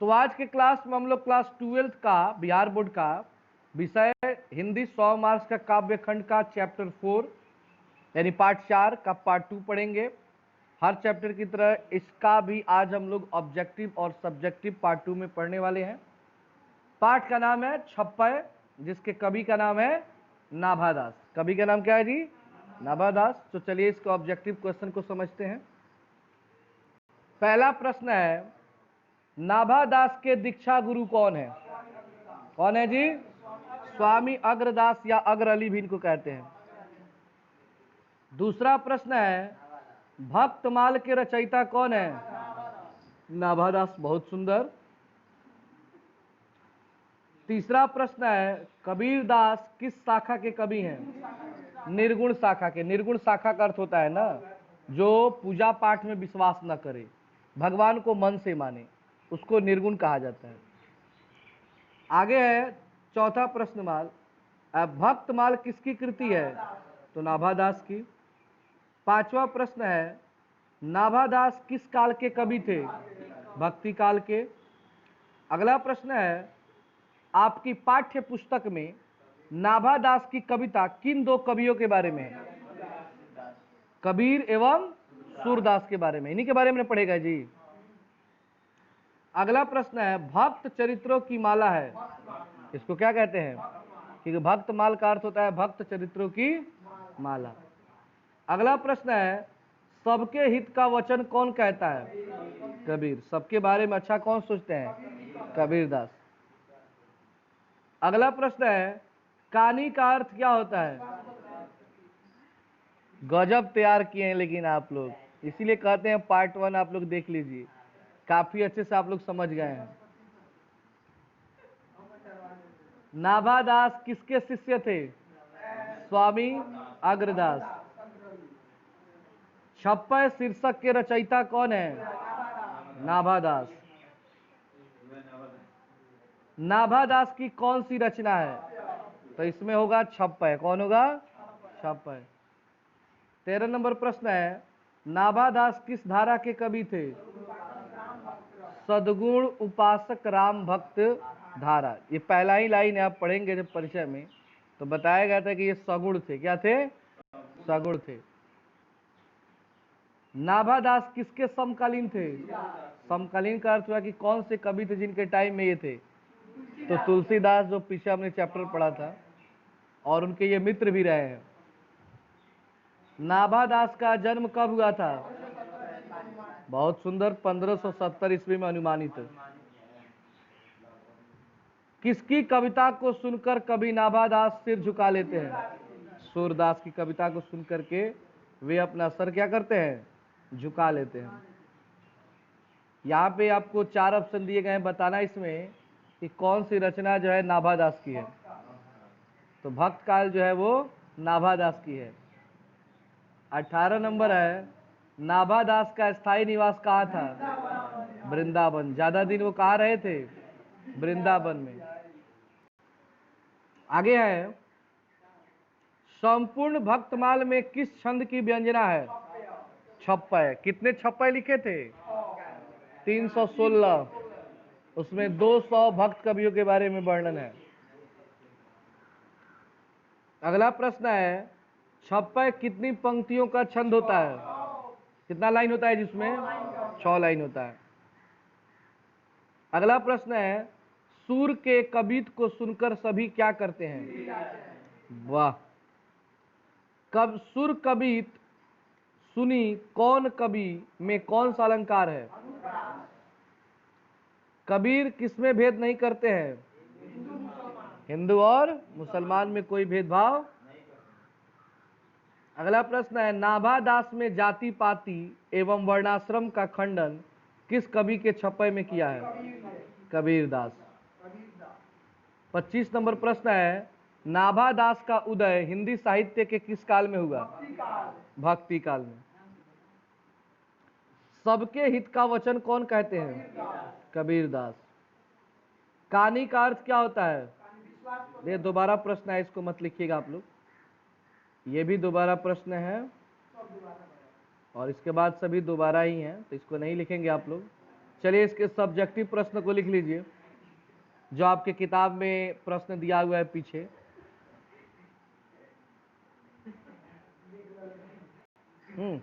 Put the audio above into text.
तो आज के क्लास में हम लोग क्लास 12th का बिहार बोर्ड का विषय हिंदी 100 मार्क्स का काव्य खंड का चैप्टर 4 यानी पार्ट 4 का पार्ट 2 पढ़ेंगे। हर चैप्टर की तरह इसका भी आज हम लोग ऑब्जेक्टिव और सब्जेक्टिव पार्ट 2 में पढ़ने वाले हैं। पाठ का नाम है छप्पय, जिसके कवि का नाम है नाभादास। कवि का नाम क्या है जी? नाभादास। तो चलिए इसके ऑब्जेक्टिव क्वेश्चन को समझते हैं। पहला प्रश्न है, नाभादास के दीक्षा गुरु कौन है? कौन है जी? स्वामी अग्रदास या अग्र अली भी इनको कहते हैं। दूसरा प्रश्न है, भक्तमाल के रचयिता कौन है? नाभादास। बहुत सुंदर। तीसरा प्रश्न है, कबीरदास किस शाखा के कवि हैं? निर्गुण शाखा के। निर्गुण शाखा का अर्थ होता है ना, जो पूजा पाठ में विश्वास न करे, भगवान को मन से माने, उसको निर्गुण कहा जाता है। आगे है चौथा प्रश्नमाल, भक्तमाल किसकी कृति है? तो नाभादास की। पांचवा प्रश्न है, नाभादास किस काल के कवि थे? भक्ति काल के। अगला प्रश्न है, आपकी पाठ्य पुस्तक में नाभादास की कविता किन दो कवियों के बारे में है? कबीर एवं सूरदास के बारे में, इन्हीं के बारे में पढ़ेगा जी। अगला प्रश्न है, भक्त चरित्रों की माला है, इसको क्या कहते हैं? क्योंकि भक्त माल का अर्थ होता है भक्त चरित्रों की माला। अगला प्रश्न है, सबके हित का वचन कौन कहता है? कबीर। सबके बारे में अच्छा कौन सोचते हैं? कबीरदास। अगला प्रश्न है, कहानी का अर्थ क्या होता है? गजब तैयार किए हैं लेकिन आप लोग, इसीलिए कहते हैं पार्ट 1 आप लोग देख लीजिए, काफी अच्छे से आप लोग समझ गए हैं। नाभादास किसके शिष्य थे? स्वामी अग्रदास। छप्पय शीर्षक के रचयिता कौन है? नाभादास। नाभादास की कौन सी रचना है? तो इसमें होगा छप्पय। कौन होगा? छप्पय। 13 नंबर प्रश्न है, नाभादास किस धारा के कवि थे? सद्गुण उपासक राम भक्त धारा। ये पहला ही लाइन है, आप पढ़ेंगे जब परिचय में तो बताया गया था कि ये सगुण थे। क्या थे? सगुण थे। नाभादास किसके समकालीन थे? समकालीन का अर्थ हुआ कि कौन से कवि थे जिनके टाइम में ये थे? तो तुलसीदास, जो पीछे हमने चैप्टर पढ़ा था, और उनके ये मित्र भी रहे हैं। नाभादास का जन्म कब हुआ था? बहुत सुंदर, 1570 ईस्वी में अनुमानित। किसकी कविता को सुनकर कवि नाभादास सिर झुका लेते हैं? सूरदास की कविता को सुनकर के वे अपना सर क्या करते हैं? झुका लेते हैं। यहाँ पे आपको 4 ऑप्शन दिए गए हैं, बताना इसमें कि कौन सी रचना जो है नाभादास की है। तो भक्त काल जो है वो नाभादास की है। 18 नंबर है, नाभादास का स्थायी निवास कहाँ था? वृंदावन। ज्यादा दिन वो कहाँ रहे थे? वृंदावन में। आगे है, संपूर्ण भक्तमाल में किस छंद की व्यंजना है? छप्पय। कितने छप्पय लिखे थे? 316। उसमें 200 भक्त कवियों के बारे में वर्णन है। अगला प्रश्न है, छप्पय कितनी पंक्तियों का छंद होता है? कितना लाइन होता है जिसमें? 6 लाइन होता है। अगला प्रश्न है, सूर के कवित को सुनकर सभी क्या करते हैं? वाह। कब सुर कवित सुनी कौन कवि में कौन सा अलंकार है? कबीर किसमें भेद नहीं करते हैं? हिंदू और मुसलमान में कोई भेदभाव। अगला प्रश्न है, नाभादास में जाति पाति एवं वर्णाश्रम का खंडन किस कवि के छप्पय में किया है? कबीरदास। 25 नंबर प्रश्न है, नाभादास का उदय हिंदी साहित्य के किस काल में हुआ? भक्ति काल में। सबके हित का वचन कौन कहते हैं? कबीरदास। कहानी का अर्थ क्या होता है? ये दोबारा प्रश्न है, इसको मत लिखिएगा आप लोग, ये भी दोबारा प्रश्न है और इसके बाद सभी दोबारा ही हैं, तो इसको नहीं लिखेंगे आप लोग। चलिए इसके सब्जेक्टिव प्रश्न को लिख लीजिए, जो आपके किताब में प्रश्न दिया हुआ है पीछे। हम्म